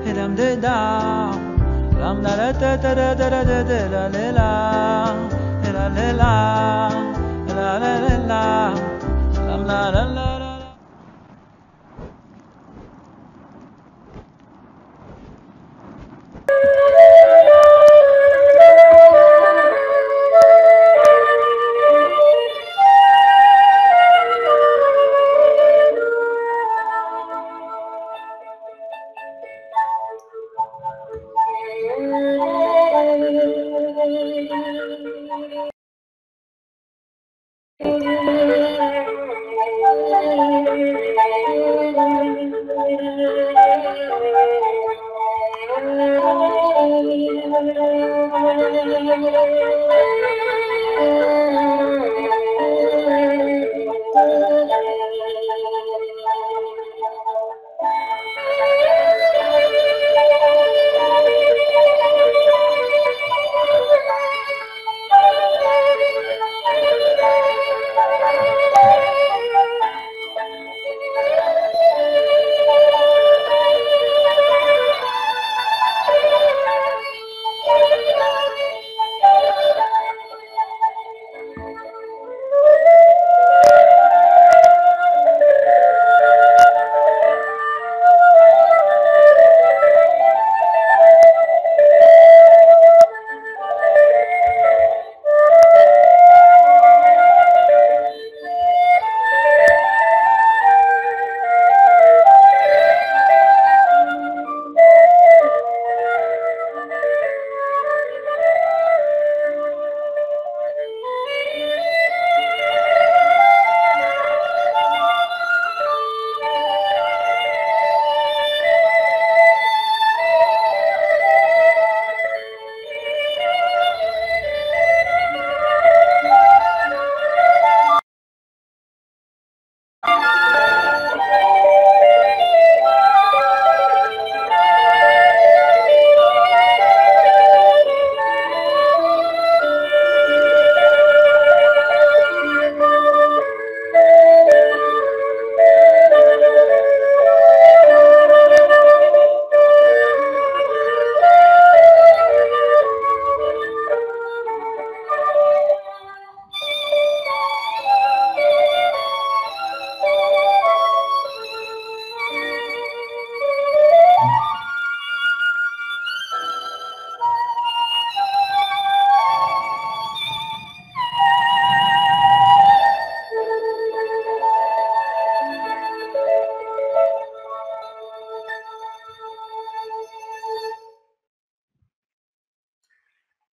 hiram de da lam la da da da da da da da da la la la la la la la lam la la la.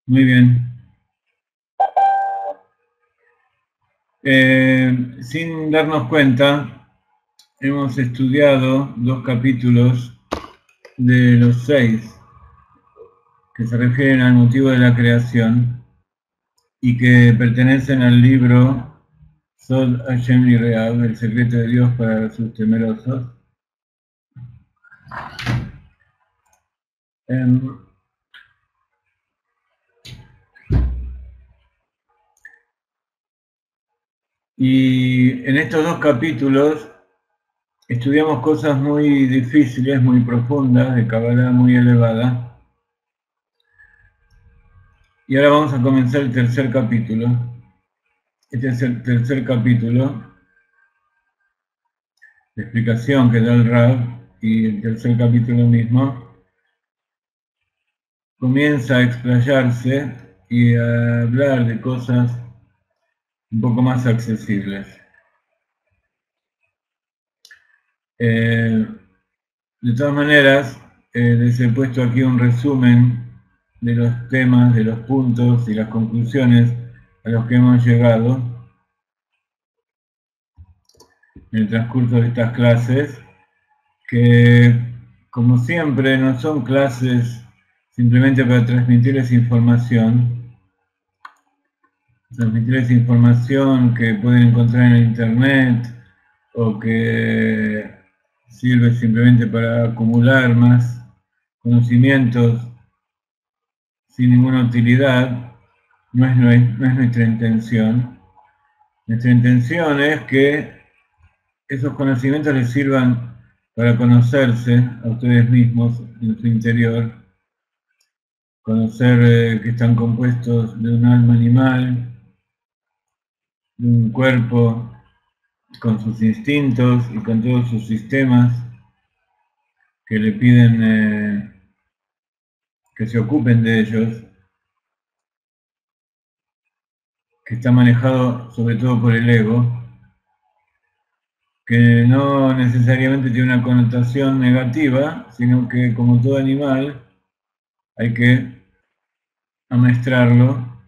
Muy bien. Sin darnos cuenta, hemos estudiado 2 capítulos de los 6 que se refieren al motivo de la creación y que pertenecen al libro Sod Hashem Lireav, el secreto de Dios para sus temerosos. Y en estos 2 capítulos estudiamos cosas muy difíciles, muy profundas, de Kabbalah muy elevada. Y ahora vamos a comenzar el tercer capítulo. Este es el tercer capítulo de explicación que da el Rab, y el tercer capítulo mismo comienza a explayarse y a hablar de cosas un poco más accesibles. De todas maneras, les he puesto aquí un resumen de los temas, de los puntos y las conclusiones a los que hemos llegado en el transcurso de estas clases, que como siempre no son clases simplemente para transmitirles información que pueden encontrar en internet o que sirve simplemente para acumular más conocimientos sin ninguna utilidad. No es nuestra intención. Nuestra intención es que esos conocimientos les sirvan para conocerse a ustedes mismos en su interior, conocer que están compuestos de un alma animal, de un cuerpo con sus instintos y con todos sus sistemas que le piden que se ocupen de ellos, que está manejado sobre todo por el ego, que no necesariamente tiene una connotación negativa, sino que como todo animal hay que amaestrarlo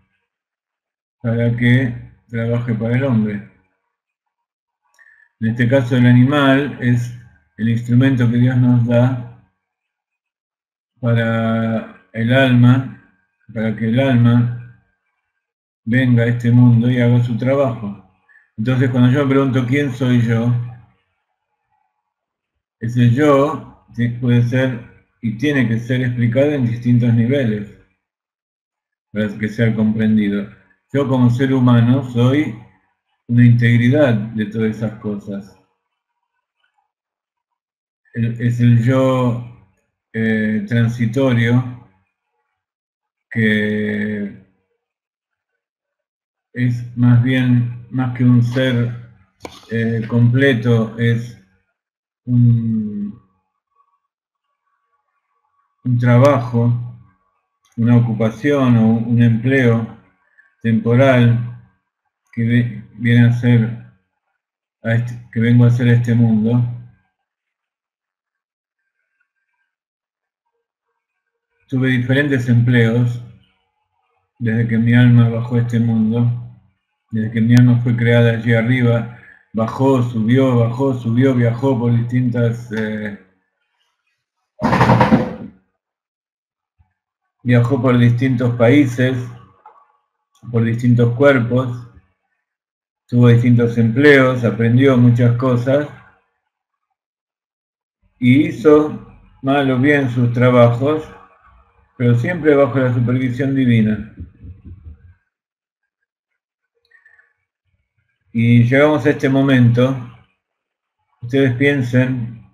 para que trabaje para el hombre. En este caso el animal es el instrumento que Dios nos da para el alma, para que el alma venga a este mundo y haga su trabajo. Entonces cuando yo me pregunto quién soy yo, ese yo puede ser y tiene que ser explicado en distintos niveles para que sea comprendido. Yo como ser humano soy una integridad de todas esas cosas. Es el yo transitorio que es más bien, más que un ser completo, es un trabajo, una ocupación o un empleo temporal que viene a ser que vengo a hacer a este mundo. Tuve diferentes empleos desde que mi alma bajó a este mundo, desde que mi alma fue creada allí arriba, bajó, subió, viajó por viajó por distintos países, por distintos cuerpos, tuvo distintos empleos, aprendió muchas cosas y hizo mal o bien sus trabajos, pero siempre bajo la supervisión divina. Y llegamos a este momento, ustedes piensen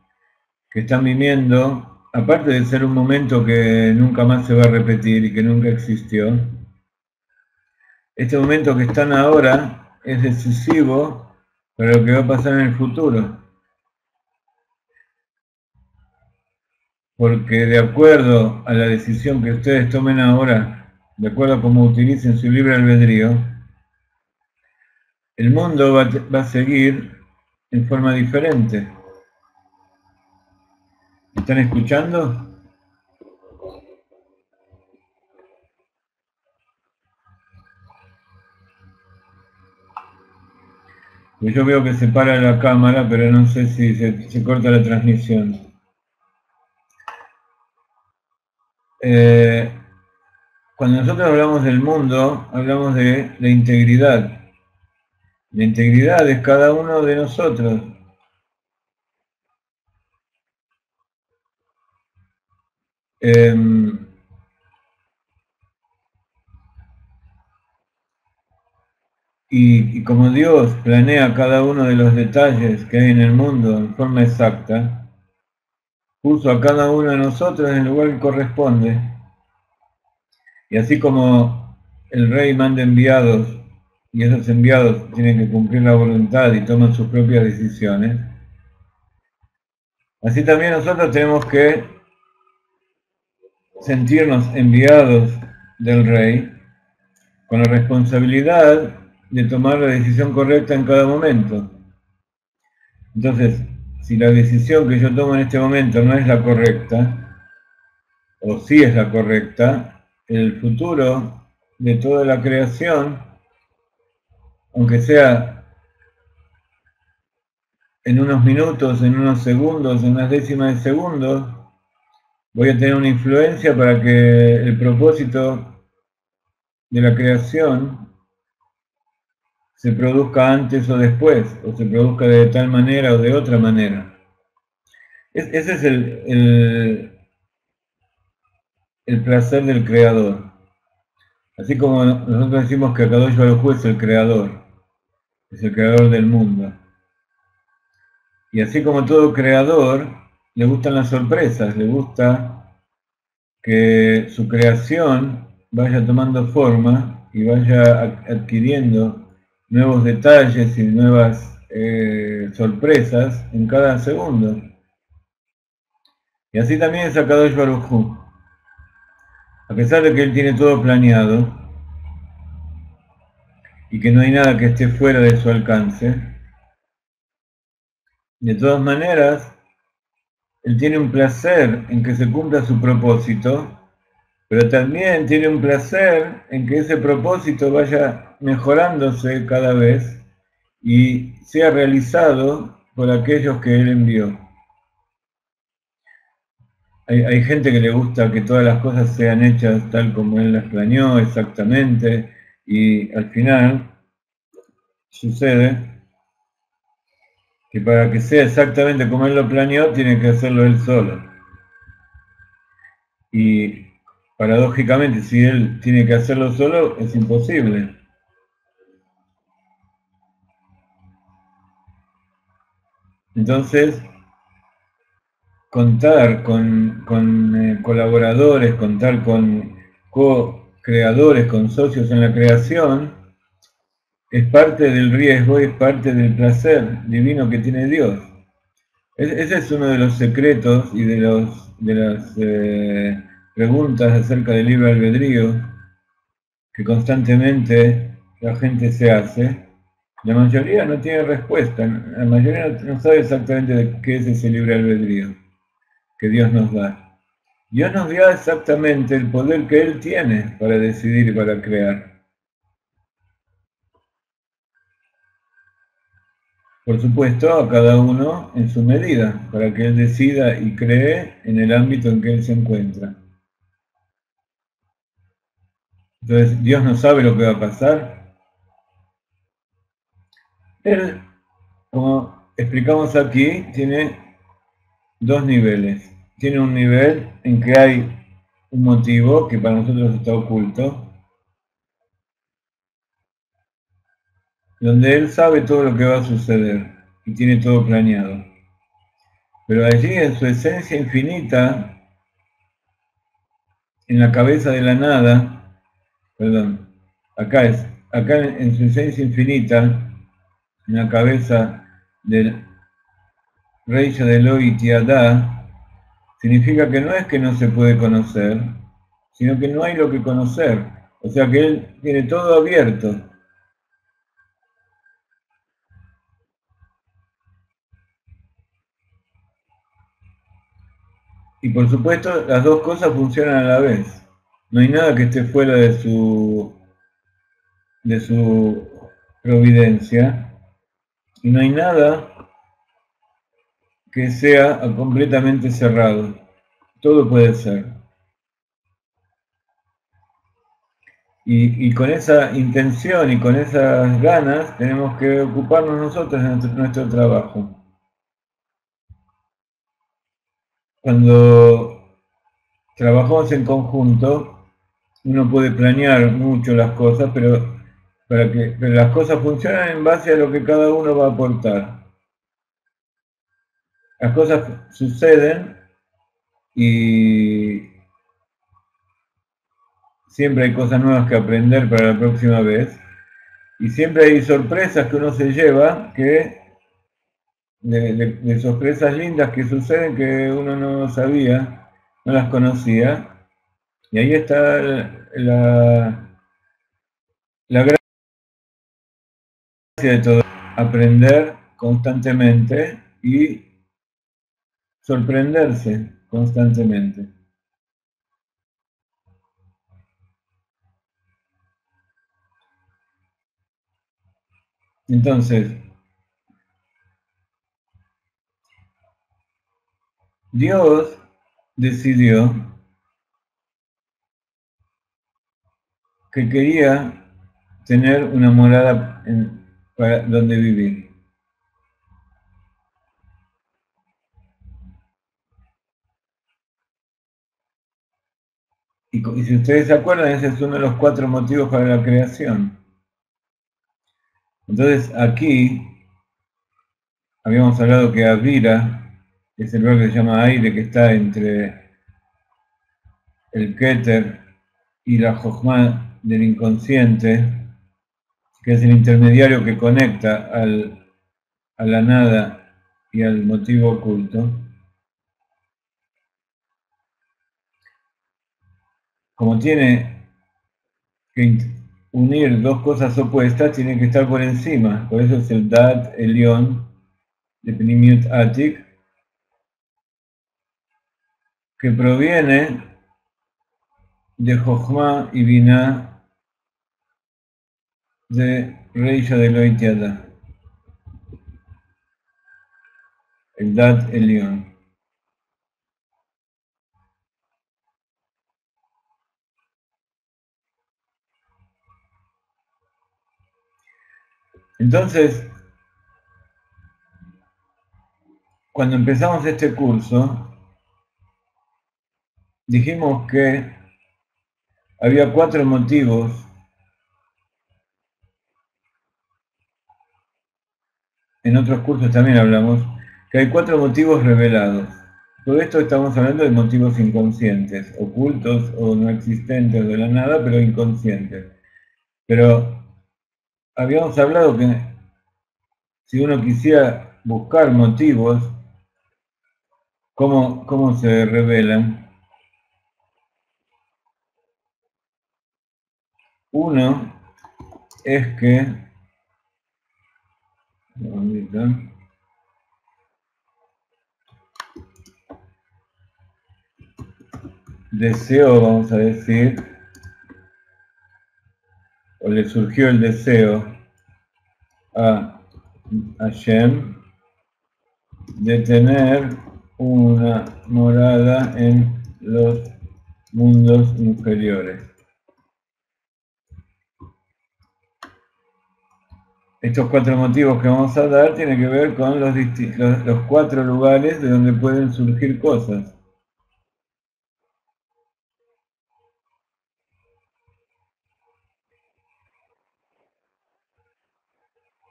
que están viviendo, aparte de ser un momento que nunca más se va a repetir y que nunca existió, este momento que están ahora es decisivo para lo que va a pasar en el futuro. Porque de acuerdo a la decisión que ustedes tomen ahora, de acuerdo a cómo utilicen su libre albedrío, el mundo va a seguir en forma diferente. ¿Están escuchando? Pues yo veo que se para la cámara, pero no sé si se corta la transmisión. Cuando nosotros hablamos del mundo, hablamos de la integridad. La integridad es cada uno de nosotros. Y como Dios planea cada uno de los detalles que hay en el mundo en forma exacta, puso a cada uno de nosotros en el lugar que corresponde. Y así como el rey manda enviados, y esos enviados tienen que cumplir la voluntad y toman sus propias decisiones, así también nosotros tenemos que sentirnos enviados del rey con la responsabilidad de tomar la decisión correcta en cada momento. Entonces, si la decisión que yo tomo en este momento no es la correcta, o sí es la correcta, el futuro de toda la creación, aunque sea en unos minutos, en unos segundos, en unas décimas de segundo, voy a tener una influencia para que el propósito de la creación se produzca antes o después, o se produzca de tal manera o de otra manera. Ese es el placer del creador. Así como nosotros decimos que Akadosh Baruj Hu es el creador del mundo. Y así como todo creador, le gustan las sorpresas, le gusta que su creación vaya tomando forma y vaya adquiriendo nuevos detalles y nuevas sorpresas en cada segundo. Y así también es Akadosh Baruj Hu. A pesar de que él tiene todo planeado y que no hay nada que esté fuera de su alcance, de todas maneras, él tiene un placer en que se cumpla su propósito, pero también tiene un placer en que ese propósito vaya mejorándose cada vez y sea realizado por aquellos que él envió. Hay gente que le gusta que todas las cosas sean hechas tal como él las planeó exactamente, y al final sucede que para que sea exactamente como él lo planeó, tiene que hacerlo él solo. Y paradójicamente, si él tiene que hacerlo solo, es imposible. Entonces, contar con colaboradores, contar con co-creadores, con socios en la creación, es parte del riesgo y es parte del placer divino que tiene Dios. Ese es uno de los secretos y de las preguntas acerca del libre albedrío que constantemente la gente se hace. La mayoría no tiene respuesta, la mayoría no sabe exactamente de qué es ese libre albedrío que Dios nos da. Dios nos da exactamente el poder que Él tiene para decidir y para crear. Por supuesto, a cada uno en su medida, para que Él decida y cree en el ámbito en que Él se encuentra. Entonces, Dios no sabe lo que va a pasar. Él, como explicamos aquí, tiene dos niveles. Tiene un nivel en que hay un motivo que para nosotros está oculto, donde Él sabe todo lo que va a suceder y tiene todo planeado. Pero allí en su esencia infinita, en la cabeza de la nada, perdón, acá en su esencia infinita, en la cabeza del Reisha de Eloi Tiadá, significa que no es que no se puede conocer, sino que no hay lo que conocer. O sea que Él tiene todo abierto. Y por supuesto, las dos cosas funcionan a la vez. No hay nada que esté fuera de su providencia, y no hay nada que sea completamente cerrado. Todo puede ser. Y con esa intención y con esas ganas tenemos que ocuparnos nosotros de nuestro trabajo. Cuando trabajamos en conjunto, uno puede planear mucho las cosas, pero las cosas funcionan en base a lo que cada uno va a aportar. Las cosas suceden y siempre hay cosas nuevas que aprender para la próxima vez. Y siempre hay sorpresas que uno se lleva, de sorpresas lindas que suceden que uno no sabía, no las conocía. Y ahí está la gracia de todo, aprender constantemente y sorprenderse constantemente. Entonces, Dios decidió que quería tener una morada para donde vivir. Y si ustedes se acuerdan, ese es uno de los 4 motivos para la creación. Entonces aquí habíamos hablado que Avira es el lugar que se llama aire, que está entre el Keter y la Jochma del inconsciente, que es el intermediario que conecta a la nada y al motivo oculto. Como tiene que unir dos cosas opuestas, tiene que estar por encima. Por eso es el Dat Elión de Pnimiut Atik, que proviene de Jochma y Binah de Reisha de Loitiada, el Dat Elión. Entonces, cuando empezamos este curso, dijimos que había 4 motivos en otros cursos también hablamos, que hay 4 motivos revelados. Todo esto estamos hablando de motivos inconscientes, ocultos o no existentes de la nada, pero inconscientes. Pero habíamos hablado que si uno quisiera buscar motivos, ¿cómo se revelan? Uno es que deseo, vamos a decir, o le surgió el deseo a Hashem de tener una morada en los mundos inferiores. Estos 4 motivos que vamos a dar tienen que ver con los 4 lugares de donde pueden surgir cosas.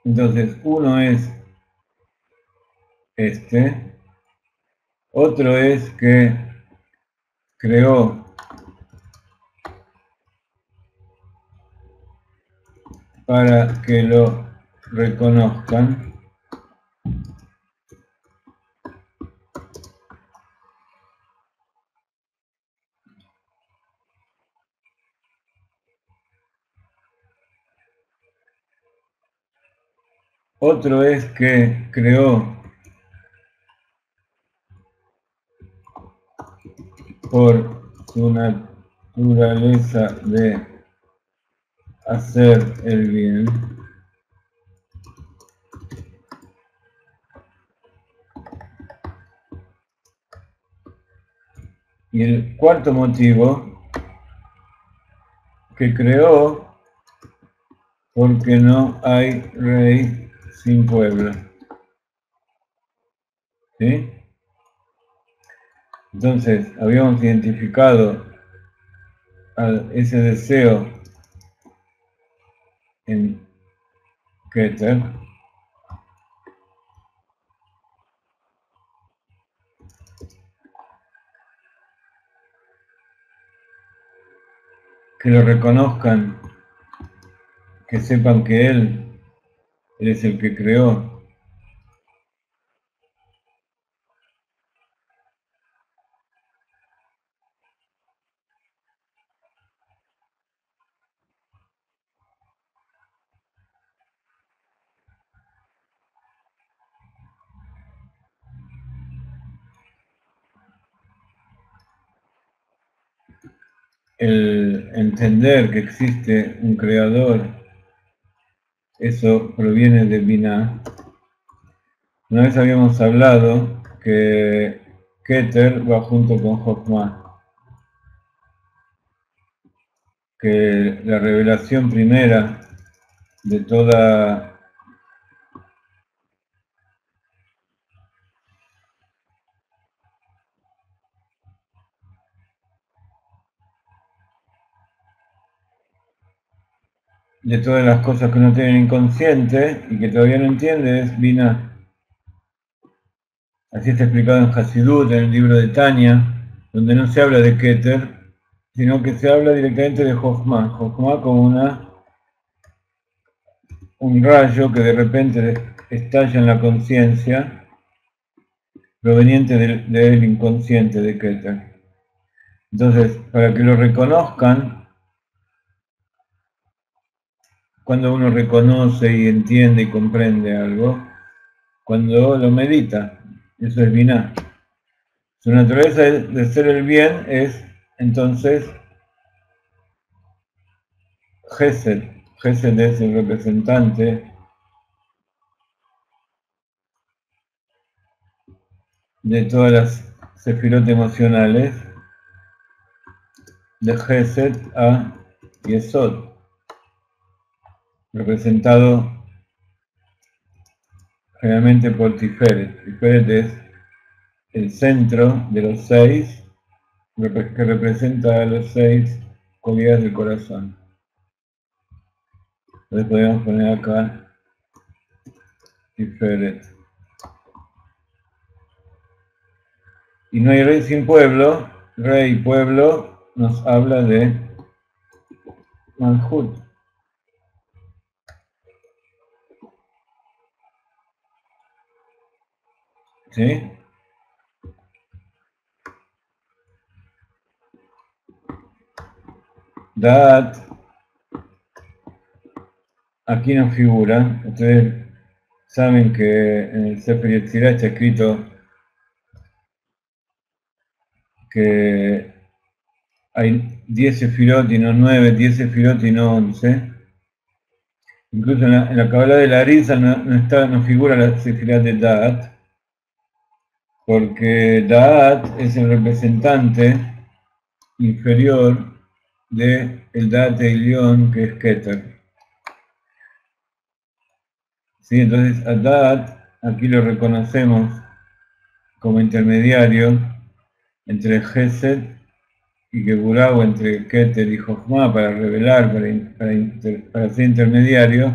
Entonces, uno es este, otro es que creó para que lo reconozcan. Otro es que creó por su naturaleza de hacer el bien. Y el cuarto motivo, que creó porque no hay rey sin pueblo. ¿Sí? Entonces, habíamos identificado ese deseo en Keter, que lo reconozcan, que sepan que Él es el que creó. El entender que existe un creador, eso proviene de Binah. Una vez habíamos hablado que Keter va junto con Jochma, que la revelación primera de toda de todas las cosas que uno tiene inconsciente y que todavía no entiende es Binah. Así está explicado en Hasidut, en el libro de Tanya, donde no se habla de Keter, sino que se habla directamente de Jochma. Jochma como un rayo que de repente estalla en la conciencia, proveniente del inconsciente de Keter. Entonces, para que lo reconozcan, cuando uno reconoce y entiende y comprende algo, cuando lo medita, eso es Binah. Su naturaleza de ser el bien es, entonces, Gesed. Gesed es el representante de todas las sefirot emocionales, de Gesed a Yesod, representado generalmente por Tiferet. Tiferet es el centro de los 6, que representa a los 6 cualidades del corazón. Entonces podemos poner acá Tiferet. Y no hay rey sin pueblo. Rey y pueblo nos habla de Malhut. ¿Sí? Da'at, aquí no figura. Ustedes saben que en el Sefer Yetzirah está escrito que hay 10 sefirot y no 9, 10 sefirot y no 11. Incluso en la Kabbalah de la Arisa no figura la sefirot de Da'at, porque Da'at es el representante inferior del Da'at Elyon, que es Keter. ¿Sí? Entonces a Da'at aquí lo reconocemos como intermediario entre Gesed y Geburah, o entre Keter y Jochma, para revelar, para ser intermediario,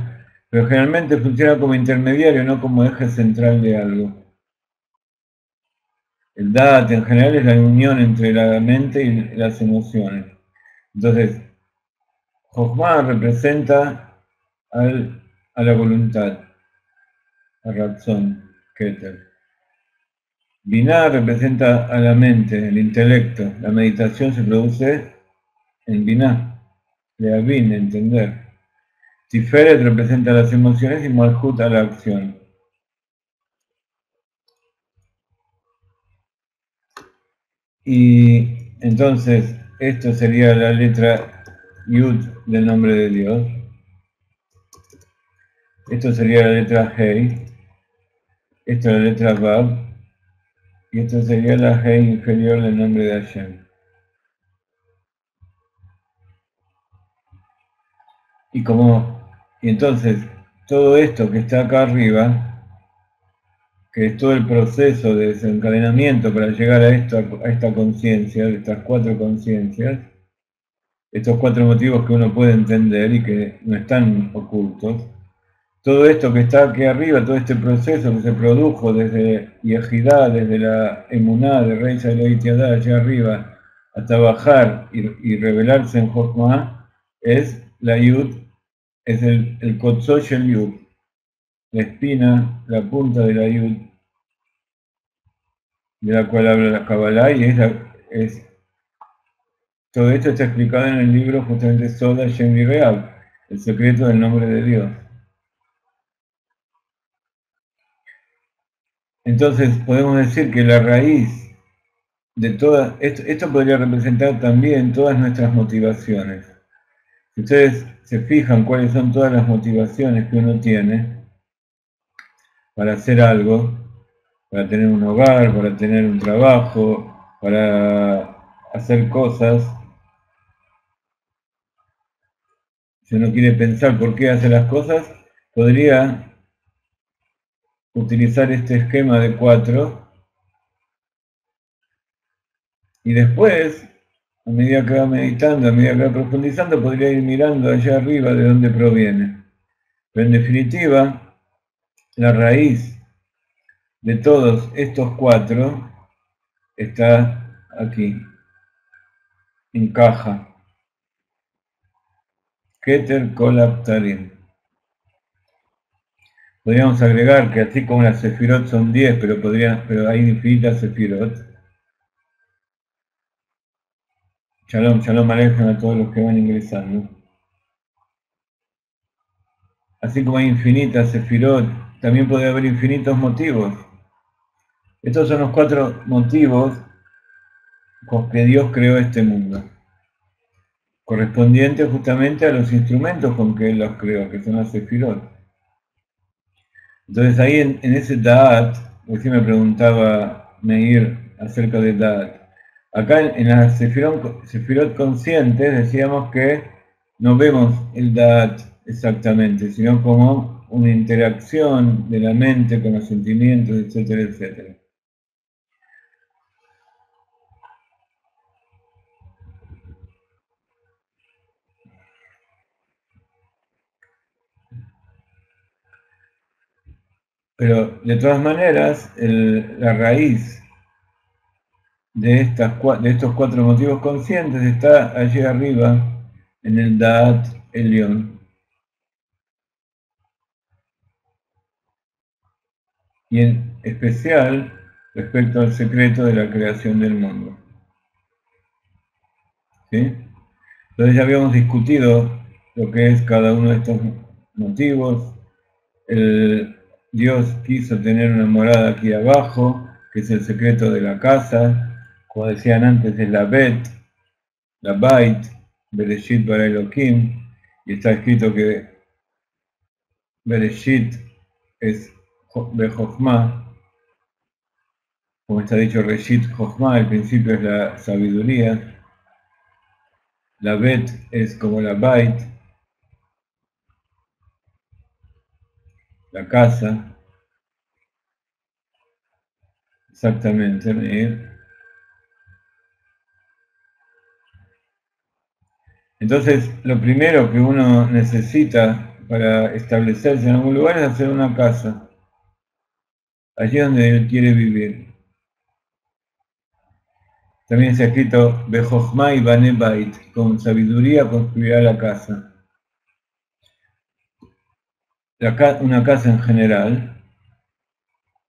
pero generalmente funciona como intermediario, no como eje central de algo. El Da'at en general es la unión entre la mente y las emociones. Entonces, Jochma representa a la voluntad, a Ratzon, Keter. Binah representa a la mente, el intelecto. La meditación se produce en Binah, Leavin, entender. Tiferet representa las emociones y Malhut a la acción. Y entonces, esto sería la letra Yud del nombre de Dios. Esto sería la letra Hei. Esto es la letra Vav. Y esto sería la Hei inferior del nombre de Hashem. Y entonces, todo esto que está acá arriba, que es todo el proceso de desencadenamiento para llegar a esta conciencia, de estas 4 conciencias, estos 4 motivos que uno puede entender y que no están ocultos, todo esto que está aquí arriba, todo este proceso que se produjo desde Yehidá, desde la Emuná de Rey Elohim Yadá, allá arriba, hasta bajar y revelarse en Jochma, es la Yud, es el Kotzosh el Yud, la espina, la punta de la Yud, de la cual habla la Kabbalah, y todo esto está explicado en el libro justamente Soda Shem Real, el secreto del nombre de Dios. Entonces podemos decir que la raíz de todas, esto podría representar también todas nuestras motivaciones. Si ustedes se fijan cuáles son todas las motivaciones que uno tiene para hacer algo, para tener un hogar, para tener un trabajo, para hacer cosas, si uno quiere pensar por qué hace las cosas, podría utilizar este esquema de 4 y después, a medida que va meditando, a medida que va profundizando, podría ir mirando allá arriba de dónde proviene. Pero en definitiva, la raíz de todos estos 4 está aquí, encaja. Keter Kol Aptarim. Podríamos agregar que así como las Sefirot son 10, pero hay infinitas Sefirot. Shalom, shalom alejem a todos los que van ingresando. Así como hay infinitas Sefirot, también puede haber infinitos motivos. Estos son los 4 motivos con que Dios creó este mundo, correspondientes justamente a los instrumentos con que Él los creó, que son las Sefirot. Entonces ahí en ese Da'at, recién me preguntaba Meir acerca de Da'at. Acá en las Sefirot conscientes decíamos que no vemos el Da'at exactamente, sino como una interacción de la mente con los sentimientos, etcétera, etcétera. Pero de todas maneras, la raíz de estos 4 motivos conscientes está allí arriba en el Da'at Elyon. Y en especial respecto al secreto de la creación del mundo. ¿Sí? Entonces ya habíamos discutido lo que es cada uno de estos motivos. Dios quiso tener una morada aquí abajo, que es el secreto de la casa. Como decían antes, es la Bet, la Bait, Bereshit bara Elohim, y está escrito que Bereshit es Bejochma, como está dicho Reshit Jochma, el principio es la sabiduría. La Bet es como la Bait, la casa. Exactamente, Meir. Entonces, lo primero que uno necesita para establecerse en algún lugar es hacer una casa, allí donde él quiere vivir. También se ha escrito Bejochma y Bane Bait, con sabiduría construirá la casa. Una casa en general,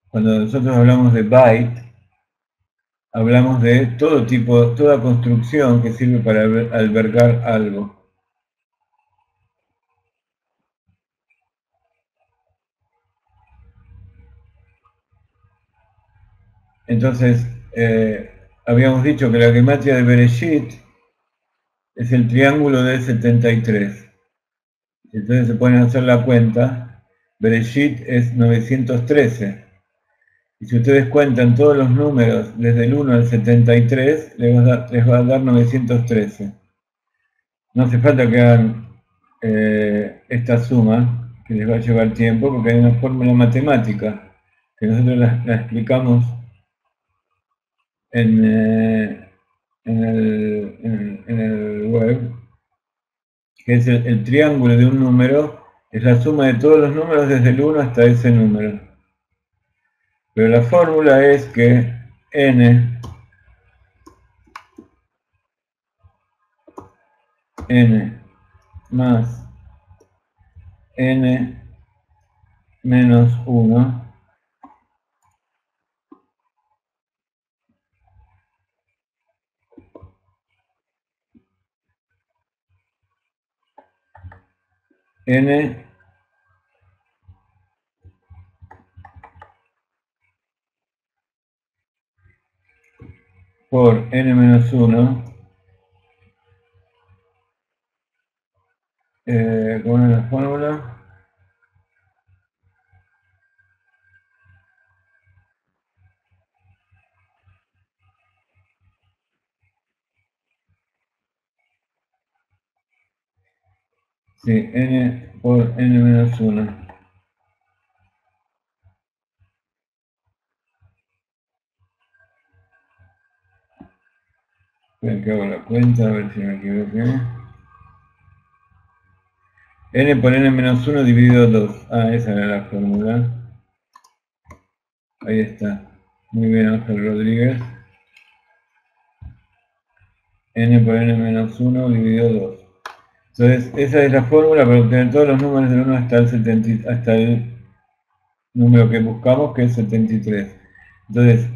cuando nosotros hablamos de Bait, hablamos de todo tipo, toda construcción que sirve para albergar algo. Entonces, habíamos dicho que la gematria de Bereshit es el triángulo de 73. Entonces se pueden hacer la cuenta, Bereshit es 913. Y si ustedes cuentan todos los números desde el 1 al 73, les va a dar 913. No hace falta que hagan esta suma, que les va a llevar tiempo, porque hay una fórmula matemática que nosotros la explicamos en el web, que es el triángulo de un número, es la suma de todos los números desde el 1 hasta ese número. Pero la fórmula es que n más n menos 1 n por n menos 1, ¿cómo es la fórmula? Sí, n por n menos 1. Esperen que hago la cuenta, a ver si me equivoqué. N por n menos 1 dividido 2. Ah, esa era la fórmula. Ahí está. Muy bien, Ángel Rodríguez. N por N menos 1 dividido 2. Entonces, esa es la fórmula para obtener todos los números del 1 hasta el número que buscamos, que es 73. Entonces,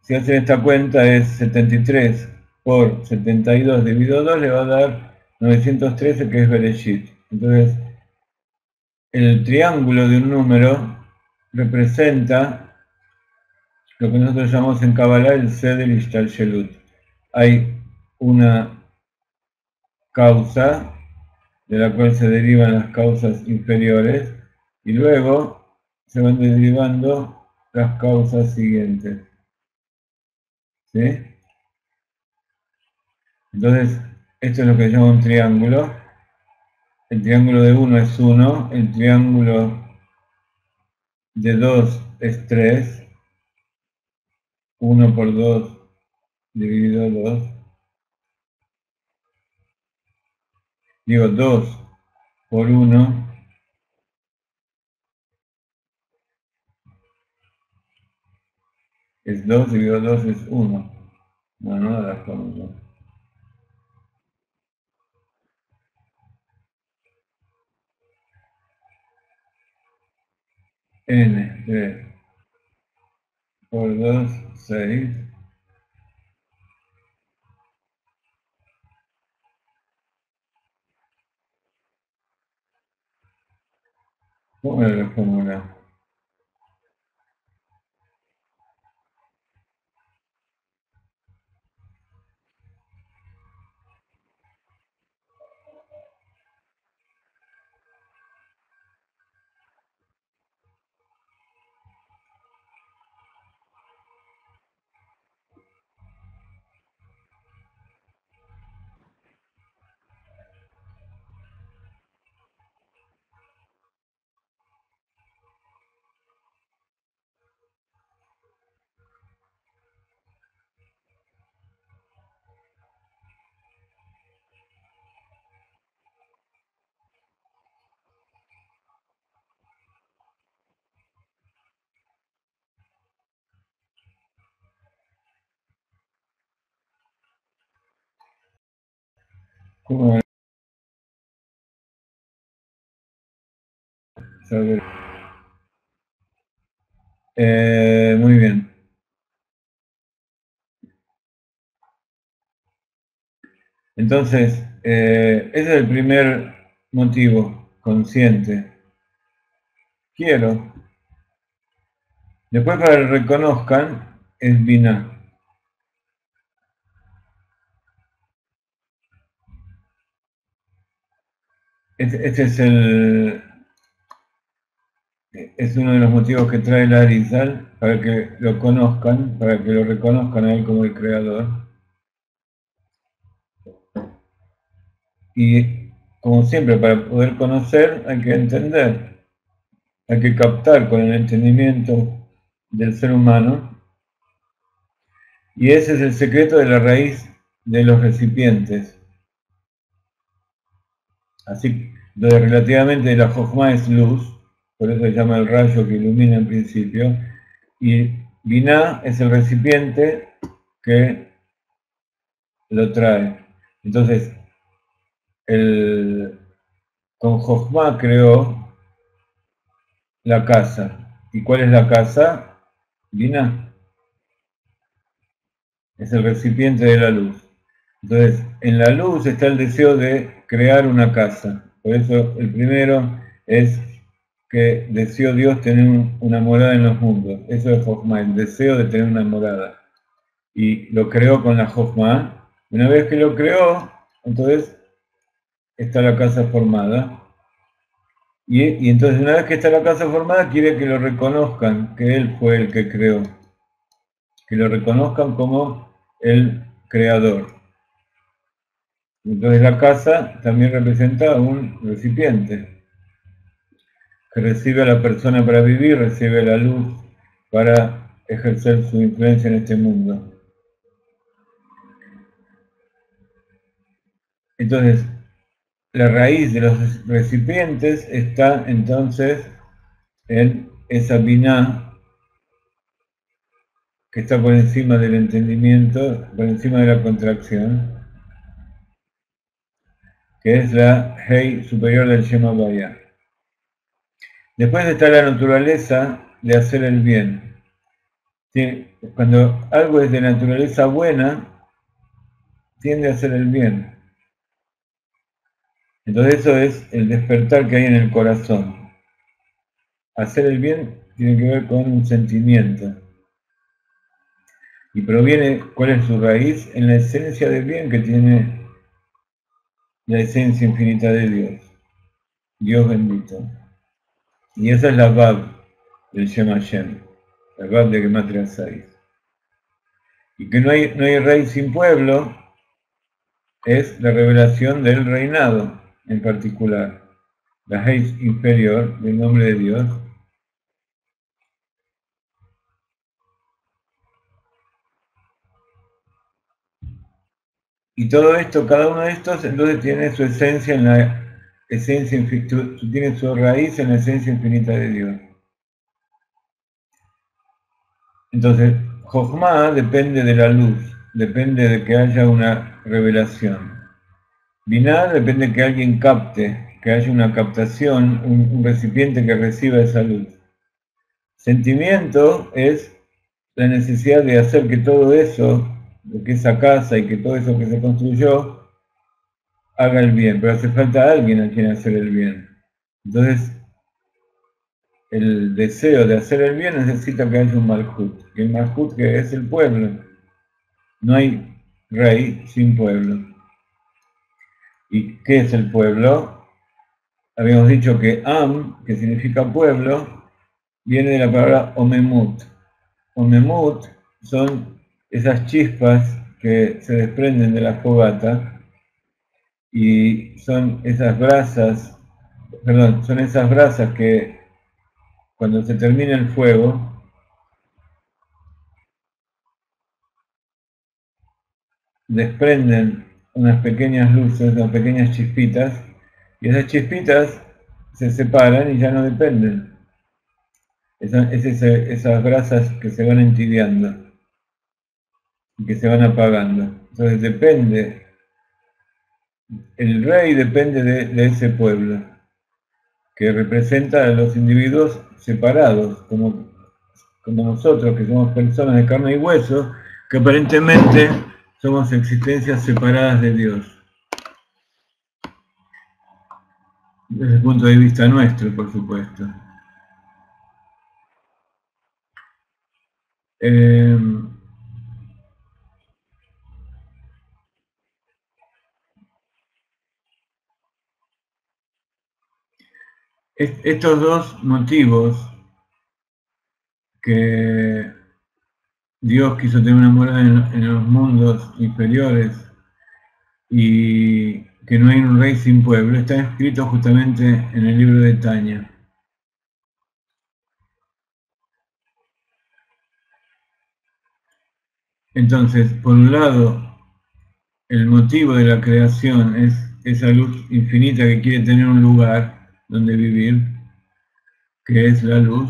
si hacen esta cuenta, es 73 por 72 dividido 2, le va a dar 913, que es Bereshit. Entonces, el triángulo de un número representa lo que nosotros llamamos en Kabbalah el Seder Ishtalshelut. Hay una causa de la cual se derivan las causas inferiores y luego se van derivando las causas siguientes. ¿Sí? Entonces, esto es lo que se llama un triángulo. El triángulo de 1 es 1, el triángulo de 2 es 3, 1 por 2 dividido 2. Digo 2 por 1 es 2, dividido 2 es 1. No la fórmula. N, 3 por 2, 6. ¿Cómo era la fórmula? ¿Cómo era? Muy bien. Entonces, ese es el primer motivo, consciente. Quiero. Después para que reconozcan, es Binah. Este es uno de los motivos que trae la Arizal, para que lo conozcan, para que lo reconozcan a él como el creador. Y como siempre, para poder conocer hay que entender, hay que captar con el entendimiento del ser humano. Y ese es el secreto de la raíz de los recipientes. Así, donde relativamente la Jochma es luz, por eso se llama el rayo que ilumina en principio, y Binah es el recipiente que lo trae. Entonces, con Jochma creó la casa. ¿Y cuál es la casa? Binah. Es el recipiente de la luz. Entonces, en la luz está el deseo de crear una casa. Por eso el primero es que deseó Dios tener una morada en los mundos. Eso es Jochma, el deseo de tener una morada. Y lo creó con la Jochma. Una vez que lo creó, entonces está la casa formada. Y entonces una vez que está la casa formada, quiere que lo reconozcan, que Él fue el que creó. Que lo reconozcan como el creador. Entonces la casa también representa un recipiente que recibe a la persona para vivir, recibe la luz para ejercer su influencia en este mundo. Entonces, la raíz de los recipientes está entonces en esa biná que está por encima del entendimiento, por encima de la contracción, que es la Hei superior del Shema Vaya. Después está la naturaleza de hacer el bien. ¿Sí? Cuando algo es de naturaleza buena, tiende a hacer el bien. Entonces eso es el despertar que hay en el corazón. Hacer el bien tiene que ver con un sentimiento. Y proviene, ¿cuál es su raíz? En la esencia del bien que tiene la esencia infinita de Dios. Dios bendito. Y esa es la Vav del Shem Hashem, la Vav de Gematria 6. Y que no hay rey sin pueblo es la revelación del reinado en particular, la Heis inferior del nombre de Dios. Y todo esto, cada uno de estos, entonces tiene su esencia en la esencia, tiene su raíz en la esencia infinita de Dios. Entonces, Jochma depende de la luz, depende de que haya una revelación. Binah depende de que alguien capte, que haya una captación, un recipiente que reciba esa luz. Sentimiento es la necesidad de hacer que todo eso, de que esa casa y que todo eso que se construyó, haga el bien, pero hace falta alguien a quien hacer el bien. Entonces, el deseo de hacer el bien necesita que haya un Malhut, y el Malhut que es el pueblo. No hay rey sin pueblo. ¿Y qué es el pueblo? Habíamos dicho que Am, que significa pueblo, viene de la palabra Omemut. Omemut son esas chispas que se desprenden de la fogata y son esas brasas, son esas brasas que cuando se termina el fuego desprenden unas pequeñas luces, unas pequeñas chispitas, y esas chispitas se separan y ya no dependen. Esas brasas que se van entibiando y que se van apagando. Entonces depende, el rey depende de ese pueblo, que representa a los individuos separados, como nosotros, que somos personas de carne y hueso, que aparentemente somos existencias separadas de Dios. Desde el punto de vista nuestro, por supuesto. Estos dos motivos que Dios quiso tener una morada en los mundos inferiores y que no hay un rey sin pueblo, están escritos justamente en el libro de Tanya. Entonces, por un lado, el motivo de la creación es esa luz infinita que quiere tener un lugar donde vivir, que es la luz,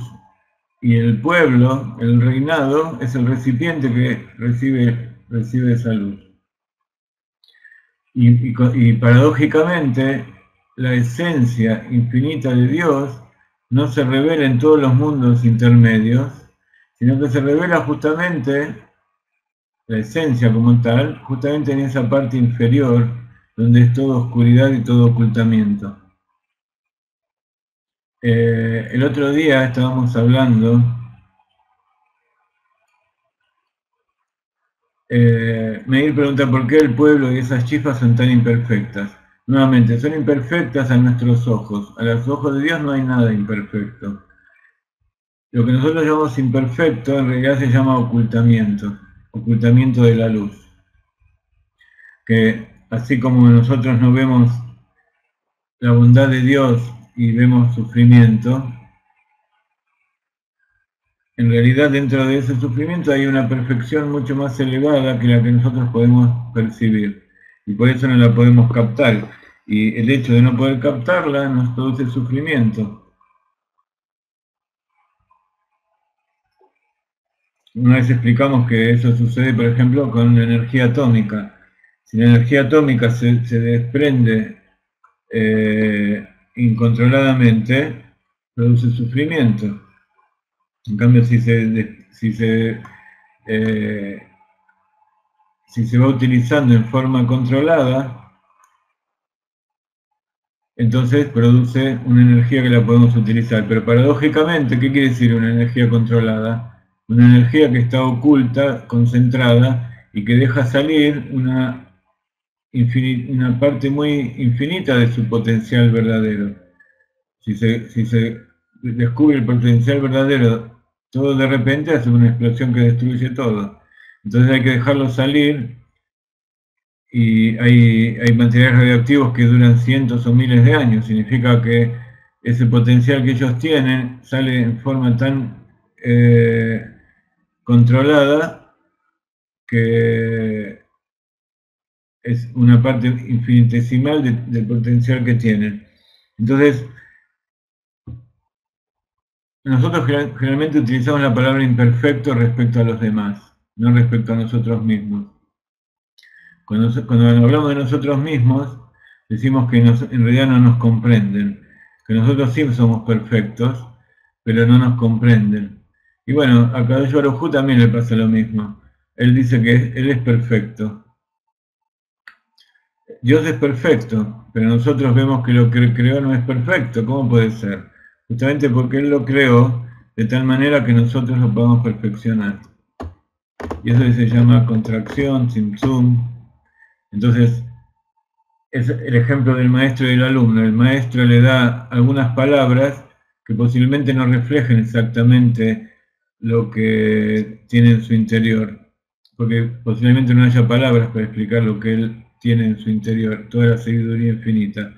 y el pueblo, el reinado, es el recipiente que recibe esa luz. Y paradójicamente, la esencia infinita de Dios no se revela en todos los mundos intermedios, sino que se revela justamente, la esencia como tal, justamente en esa parte inferior, donde es toda oscuridad y todo ocultamiento. El otro día estábamos hablando, Meir pregunta por qué el pueblo y esas chispas son tan imperfectas. Nuevamente, son imperfectas a nuestros ojos. A los ojos de Dios no hay nada imperfecto. Lo que nosotros llamamos imperfecto en realidad se llama ocultamiento de la luz. Que así como nosotros no vemos la bondad de Dios y vemos sufrimiento, en realidad dentro de ese sufrimiento hay una perfección mucho más elevada que la que nosotros podemos percibir. Y por eso no la podemos captar. Y el hecho de no poder captarla nos produce sufrimiento. Una vez explicamos que eso sucede, por ejemplo, con la energía atómica. Si la energía atómica se desprende incontroladamente, produce sufrimiento. En cambio, si se va utilizando en forma controlada, entonces produce una energía que la podemos utilizar. Pero paradójicamente, ¿qué quiere decir una energía controlada? Una energía que está oculta, concentrada, y que deja salir una parte muy infinita de su potencial verdadero. Si se descubre el potencial verdadero, todo de repente hace una explosión que destruye todo. Entonces hay que dejarlo salir, y hay materiales radioactivos que duran cientos o miles de años. Significa que ese potencial que ellos tienen sale en forma tan controlada que es una parte infinitesimal del potencial que tienen. Entonces, nosotros generalmente utilizamos la palabra imperfecto respecto a los demás, no respecto a nosotros mismos. Cuando hablamos de nosotros mismos, decimos que en realidad no nos comprenden, que nosotros sí somos perfectos, pero no nos comprenden. Y bueno, a Kadosh Baruj Hu también le pasa lo mismo. Él dice que él es perfecto. Dios es perfecto, pero nosotros vemos que lo que Él creó no es perfecto. ¿Cómo puede ser? Justamente porque Él lo creó de tal manera que nosotros lo podamos perfeccionar. Y eso se llama contracción, tzimtzum. Entonces, es el ejemplo del maestro y del alumno. El maestro le da algunas palabras que posiblemente no reflejen exactamente lo que tiene en su interior, porque posiblemente no haya palabras para explicar lo que él tiene en su interior, toda la sabiduría infinita.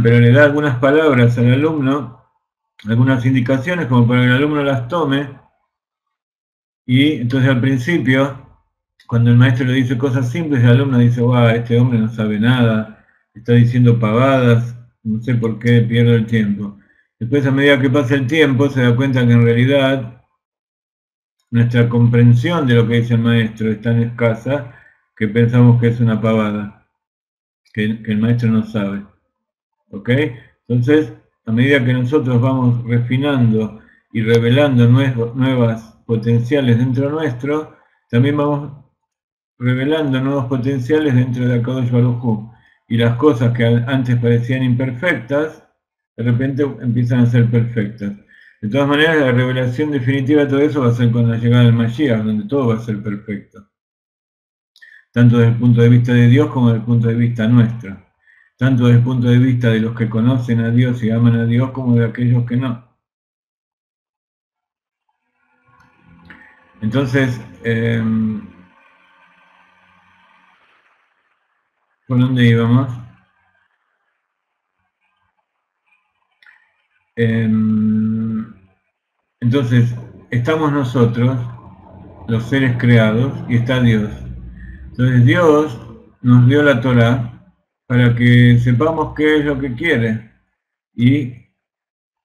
Pero le da algunas palabras al alumno, algunas indicaciones como para que el alumno las tome, y entonces al principio, cuando el maestro le dice cosas simples, el alumno dice, wow, este hombre no sabe nada, está diciendo pavadas, no sé por qué pierdo el tiempo. Después, a medida que pasa el tiempo, se da cuenta que en realidad nuestra comprensión de lo que dice el maestro es tan escasa que pensamos que es una pavada, que el maestro no sabe. ¿Ok? Entonces, a medida que nosotros vamos refinando y revelando nuevas potenciales dentro nuestro, también vamos revelando nuevos potenciales dentro de Akadosh Baruj Hu. Y las cosas que antes parecían imperfectas, de repente empiezan a ser perfectas. De todas maneras, la revelación definitiva de todo eso va a ser con la llegada del Mashiach, donde todo va a ser perfecto. Tanto desde el punto de vista de Dios como desde el punto de vista nuestro. Tanto desde el punto de vista de los que conocen a Dios y aman a Dios, como de aquellos que no. Entonces, ¿por dónde íbamos? Entonces, estamos nosotros, los seres creados, y está Dios. Entonces Dios nos dio la Torá para que sepamos qué es lo que quiere y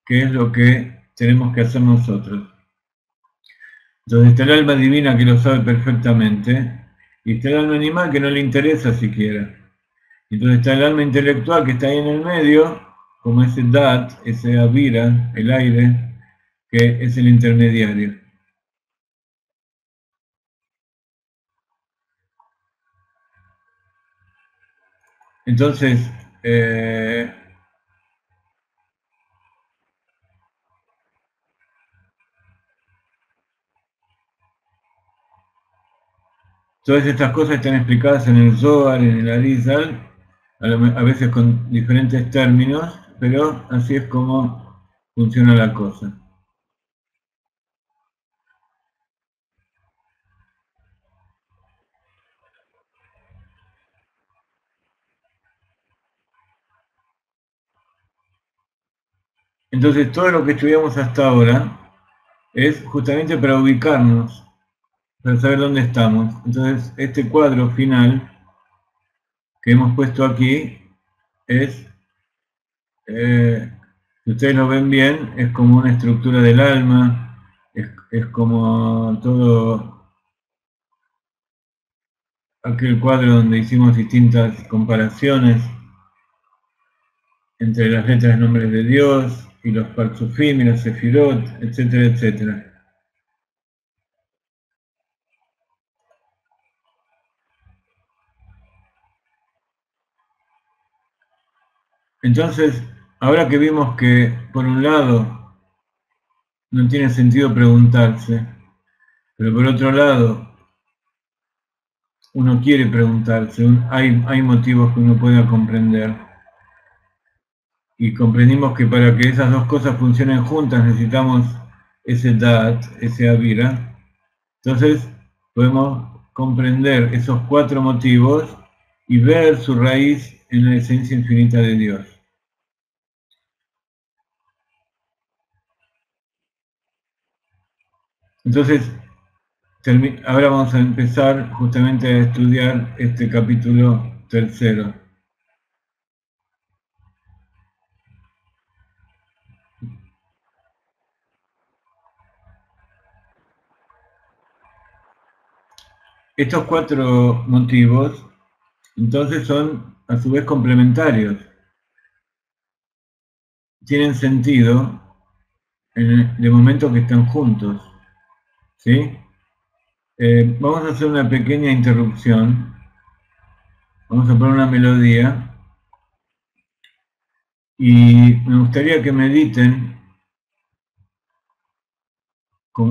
qué es lo que tenemos que hacer nosotros. Entonces está el alma divina que lo sabe perfectamente, y está el alma animal que no le interesa siquiera. Entonces está el alma intelectual que está ahí en el medio, como ese dat, ese avira, el aire, que es el intermediario. Entonces, todas estas cosas están explicadas en el Zohar, en el Arizal, a veces con diferentes términos, pero así es como funciona la cosa. Entonces, todo lo que estudiamos hasta ahora es justamente para ubicarnos, para saber dónde estamos. Entonces, este cuadro final que hemos puesto aquí es, si ustedes lo ven bien, es como una estructura del alma, Es como todo aquel cuadro donde hicimos distintas comparaciones entre las letras nombres de Dios y los Parsufim y los Sefirot, etcétera, etcétera. Entonces, ahora que vimos que, por un lado, no tiene sentido preguntarse, pero por otro lado, uno quiere preguntarse, hay motivos que uno pueda comprender, y comprendimos que para que esas dos cosas funcionen juntas necesitamos ese Da'at, ese Avira. Entonces, podemos comprender esos 4 motivos y ver su raíz en la esencia infinita de Dios. Entonces, ahora vamos a empezar justamente a estudiar este capítulo 3. Estos 4 motivos, entonces, son a su vez complementarios. Tienen sentido en el momento que están juntos. ¿Sí? Vamos a hacer una pequeña interrupción. Vamos a poner una melodía. Y me gustaría que mediten,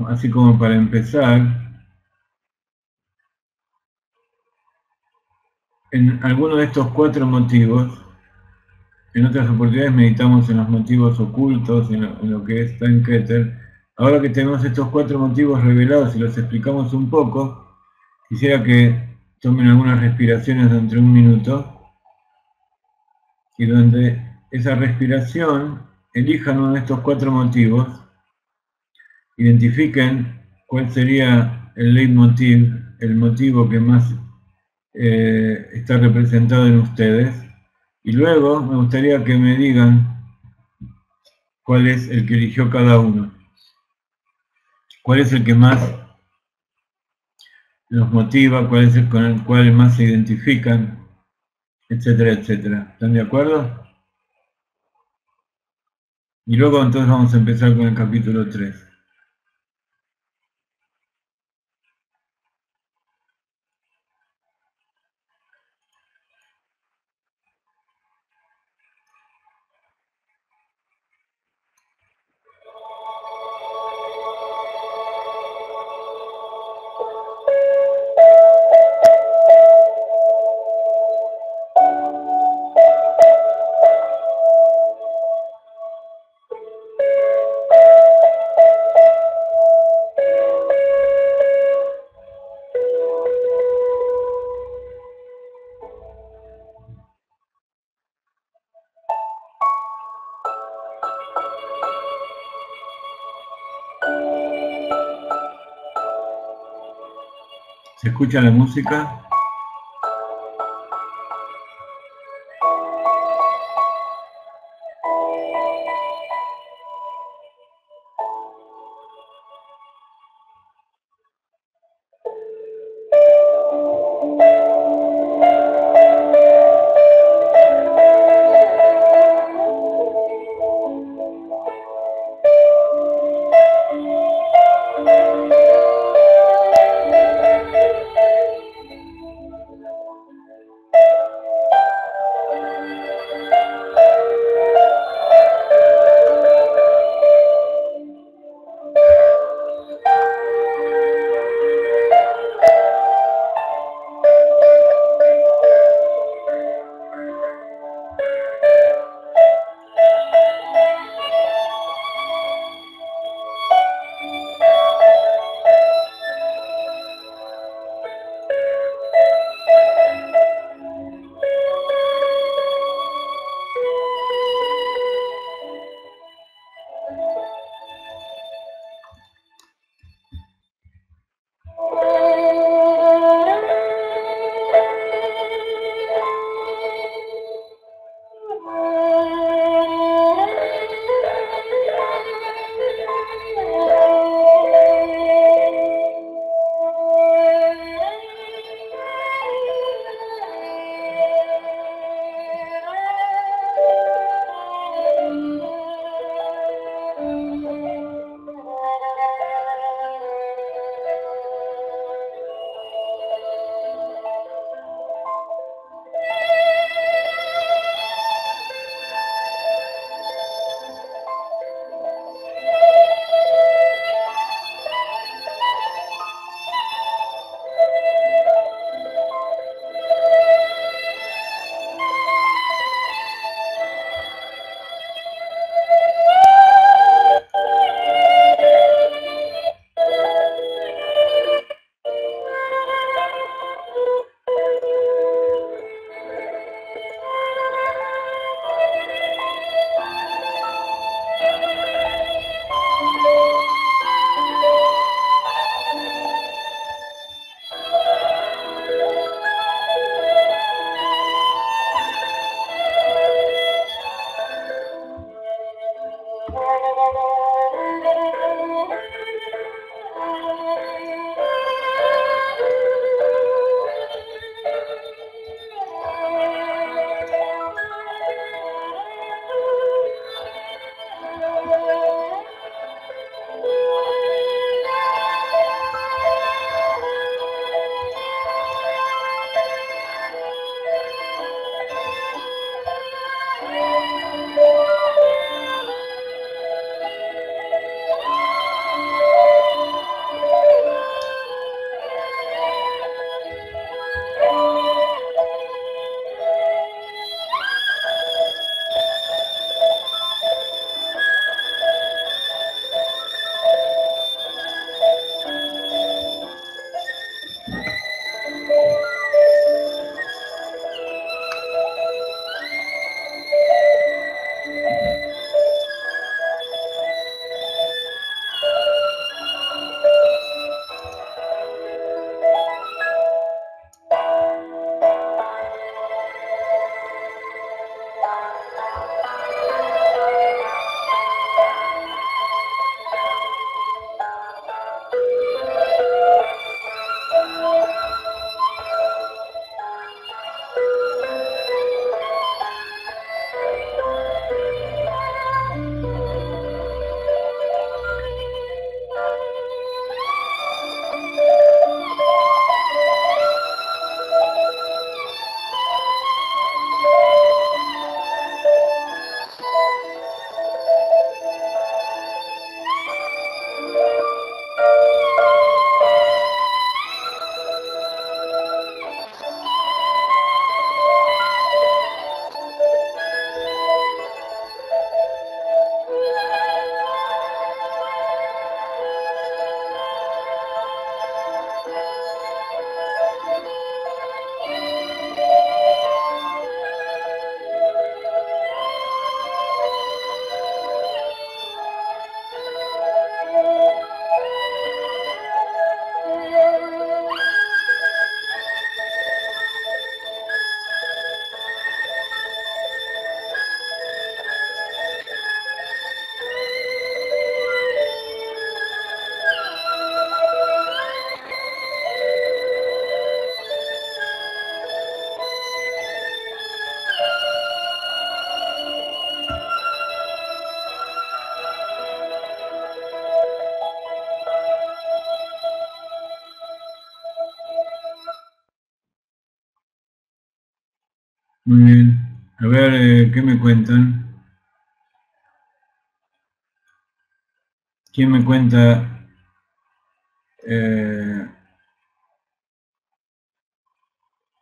así como para empezar, en alguno de estos 4 motivos. En otras oportunidades meditamos en los motivos ocultos, en lo que es Time Keter. Ahora que tenemos estos 4 motivos revelados y los explicamos un poco, quisiera que tomen algunas respiraciones de entre 1 minuto y durante esa respiración elijan uno de estos 4 motivos, identifiquen cuál sería el leitmotiv, el motivo que más está representado en ustedes, y luego me gustaría que me digan cuál es el que eligió cada uno, cuál es el que más los motiva, cuál es el con el cual más se identifican, etcétera, etcétera. ¿Están de acuerdo? Y luego entonces vamos a empezar con el capítulo 3. ¿Se escucha la música? Muy bien. A ver, ¿qué me cuentan? ¿Quién me cuenta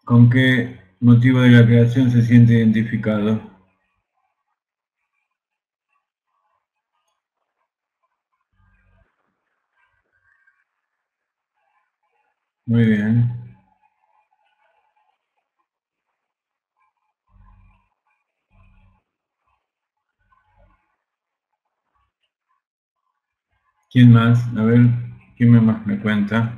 con qué motivo de la creación se siente identificado? Muy bien. ¿Quién más? A ver, ¿quién más me cuenta?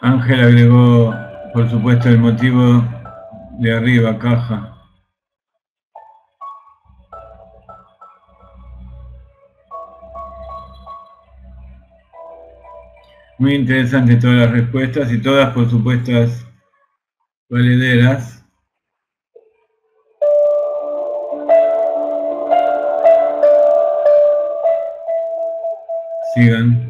Ángel agregó, por supuesto, el motivo de arriba, caja. Muy interesantes todas las respuestas y todas, por supuesto, valederas. Sigan.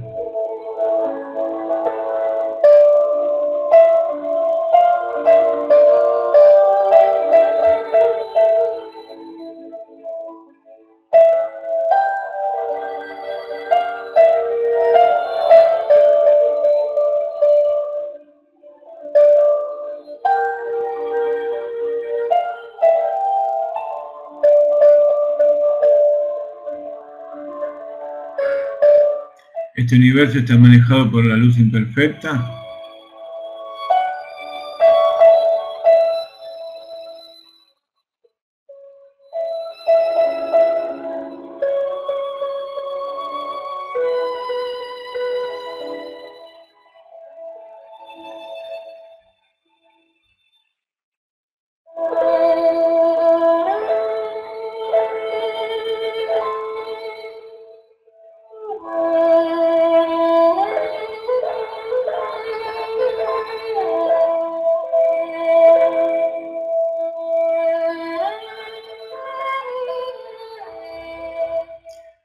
¿Este universo está manejado por la luz imperfecta?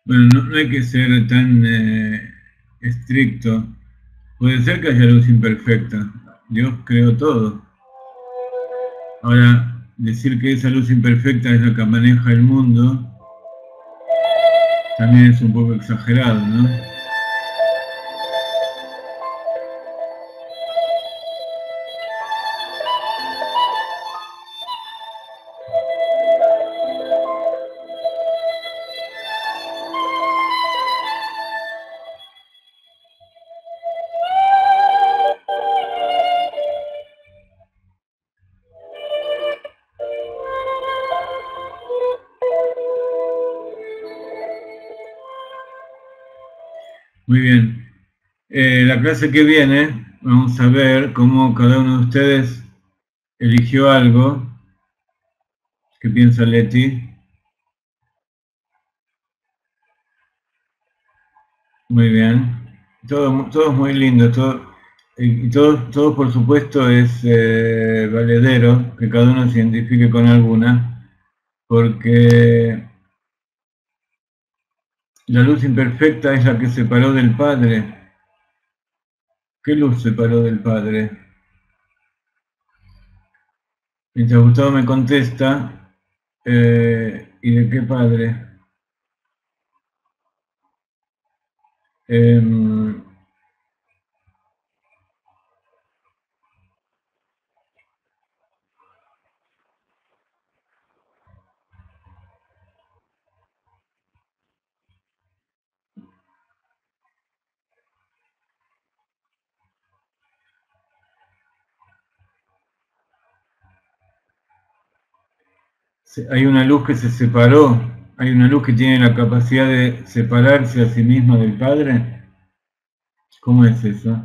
Bueno, no hay que ser tan estricto. Puede ser que haya luz imperfecta. Dios creó todo. Ahora, decir que esa luz imperfecta es la que maneja el mundo también es un poco exagerado, ¿no? Muy bien. La clase que viene vamos a ver cómo cada uno de ustedes eligió algo. ¿Qué piensa Leti? Muy bien. Todo muy lindo. Todo por supuesto es valedero, que cada uno se identifique con alguna, porque la luz imperfecta es la que separó del Padre. ¿Qué luz separó del Padre? Mientras Gustavo me contesta, ¿y de qué Padre? Hay una luz que se separó, hay una luz que tiene la capacidad de separarse a sí misma del Padre. ¿Cómo es eso?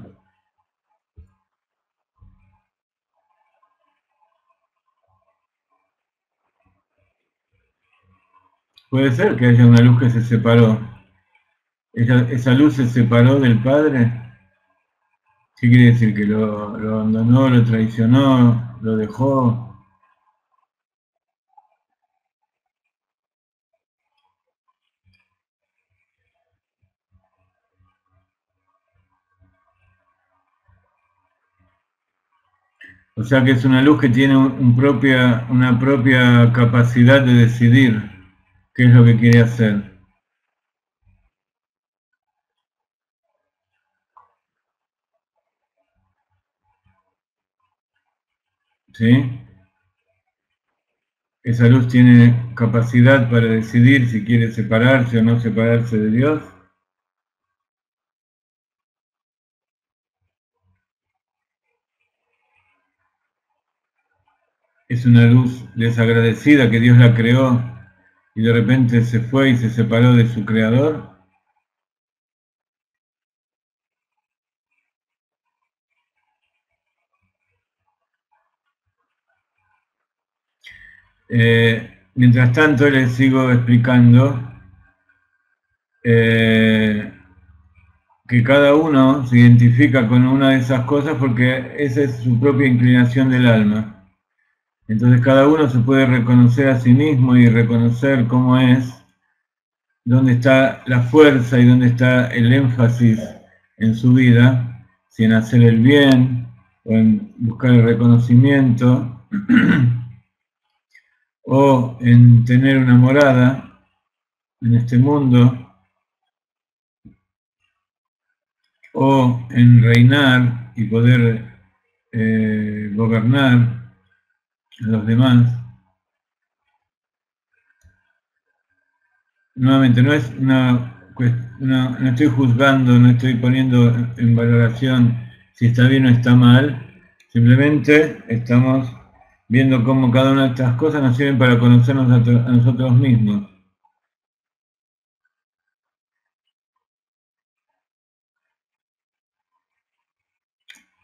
Puede ser que haya una luz que se separó. ¿Esa luz se separó del Padre? ¿Qué quiere decir? ¿Que lo abandonó, lo traicionó, lo dejó? O sea que es una luz que tiene una propia capacidad de decidir qué es lo que quiere hacer. ¿Sí? Esa luz tiene capacidad para decidir si quiere separarse o no separarse de Dios. Es una luz desagradecida que Dios la creó y de repente se fue y se separó de su creador. Mientras tanto les sigo explicando que cada uno se identifica con una de esas cosas porque esa es su propia inclinación del alma. Entonces cada uno se puede reconocer a sí mismo y reconocer cómo es, dónde está la fuerza y dónde está el énfasis en su vida, si en hacer el bien o en buscar el reconocimiento o en tener una morada en este mundo o en reinar y poder gobernar a los demás. Nuevamente, no es no estoy juzgando, no estoy poniendo en valoración si está bien o está mal, simplemente estamos viendo cómo cada una de estas cosas nos sirven para conocernos a nosotros mismos.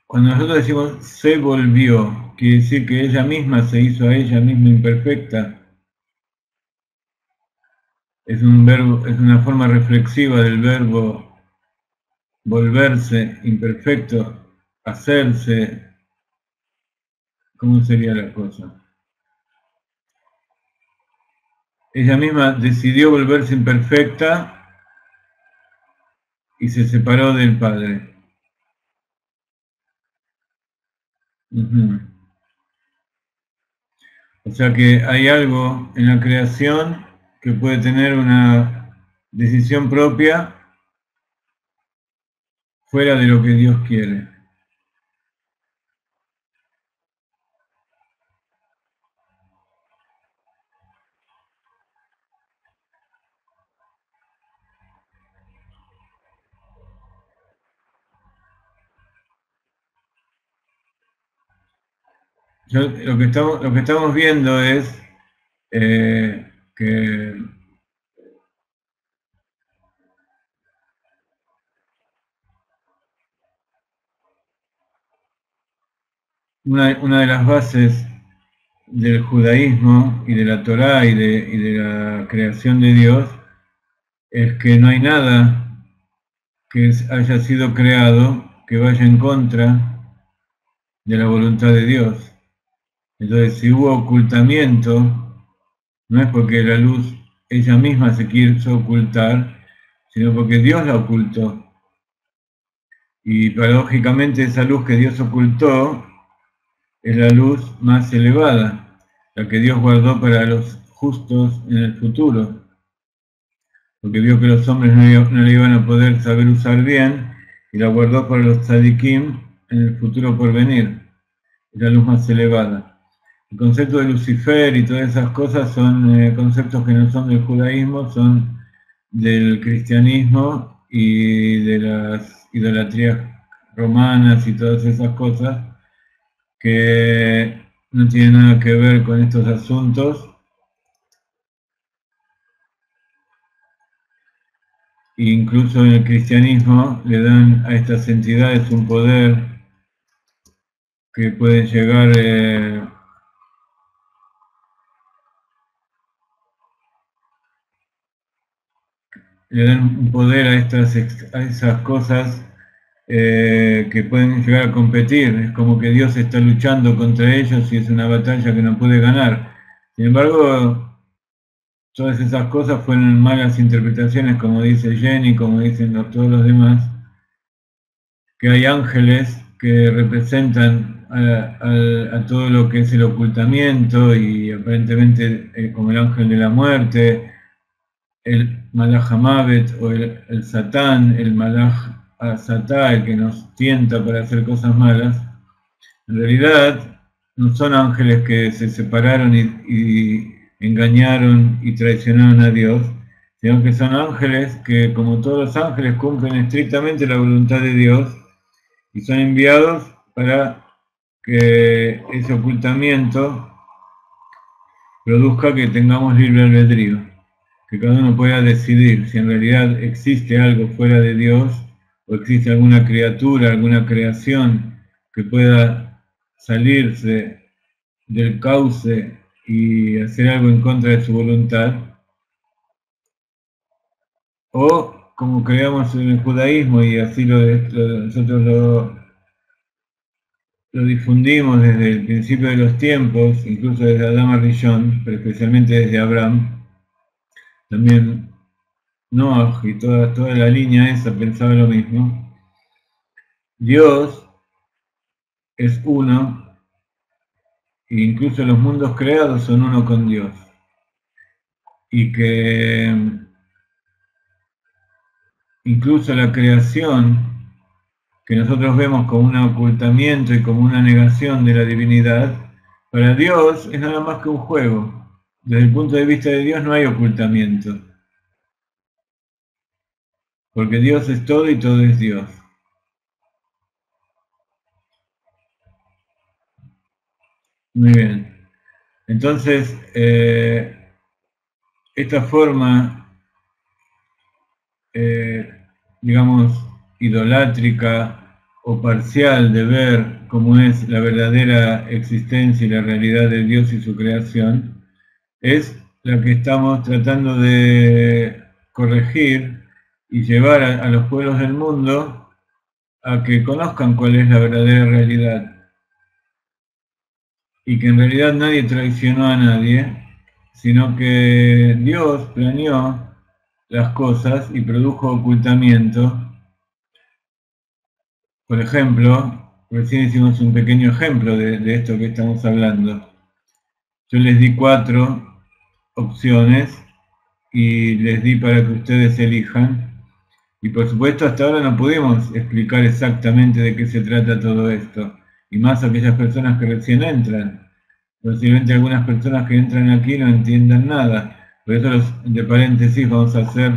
Cuando nosotros decimos se volvió, quiere decir que ella misma se hizo a ella misma imperfecta. Es un verbo, es una forma reflexiva del verbo volverse imperfecto, hacerse. ¿Cómo sería la cosa? Ella misma decidió volverse imperfecta y se separó del Padre. O sea que hay algo en la creación que puede tener una decisión propia fuera de lo que Dios quiere. Lo que estamos viendo es que una de las bases del judaísmo y de la Torá y de la creación de Dios es que no hay nada que haya sido creado que vaya en contra de la voluntad de Dios. Entonces, si hubo ocultamiento, no es porque la luz ella misma se quiso ocultar, sino porque Dios la ocultó. Y paradójicamente esa luz que Dios ocultó es la luz más elevada, la que Dios guardó para los justos en el futuro, porque vio que los hombres no le iban a poder saber usar bien y la guardó para los tzadikim en el futuro por venir, es la luz más elevada. El concepto de Lucifer y todas esas cosas son conceptos que no son del judaísmo, son del cristianismo y de las idolatrías romanas y todas esas cosas que no tienen nada que ver con estos asuntos. E incluso en el cristianismo le dan a estas entidades un poder que puede llegar le dan un poder a esas cosas que pueden llegar a competir. Es como que Dios está luchando contra ellos y es una batalla que no puede ganar. Sin embargo, todas esas cosas fueron malas interpretaciones, como dice Jenny, como dicen todos los demás, que hay ángeles que representan a todo lo que es el ocultamiento y aparentemente como el ángel de la muerte, el Malach Hamavet o el Satán, el Malach Satá, el que nos tienta para hacer cosas malas. En realidad no son ángeles que se separaron y engañaron y traicionaron a Dios, sino que son ángeles que, como todos los ángeles, cumplen estrictamente la voluntad de Dios y son enviados para que ese ocultamiento produzca que tengamos libre albedrío, que cada uno pueda decidir si en realidad existe algo fuera de Dios o existe alguna criatura, alguna creación que pueda salirse del cauce y hacer algo en contra de su voluntad, o como creamos en el judaísmo y así nosotros lo difundimos desde el principio de los tiempos, incluso desde Adán Arishon, pero especialmente desde Abraham. También Noah y toda la línea esa pensaba lo mismo. Dios es uno, e incluso los mundos creados son uno con Dios. Y que incluso la creación, que nosotros vemos como un ocultamiento y como una negación de la divinidad, para Dios es nada más que un juego. Desde el punto de vista de Dios no hay ocultamiento. Porque Dios es todo y todo es Dios. Muy bien. Entonces, esta forma, digamos, idolátrica o parcial de ver cómo es la verdadera existencia y la realidad de Dios y su creación, es la que estamos tratando de corregir y llevar a los pueblos del mundo a que conozcan cuál es la verdadera realidad. Y que en realidad nadie traicionó a nadie, sino que Dios planeó las cosas y produjo ocultamiento. Por ejemplo, recién hicimos un pequeño ejemplo de esto que estamos hablando. Yo les di 4 opciones y les di para que ustedes elijan. Y por supuesto hasta ahora no pudimos explicar exactamente de qué se trata todo esto. Y más aquellas personas que recién entran. Posiblemente algunas personas que entran aquí no entiendan nada. Por eso de paréntesis vamos a hacer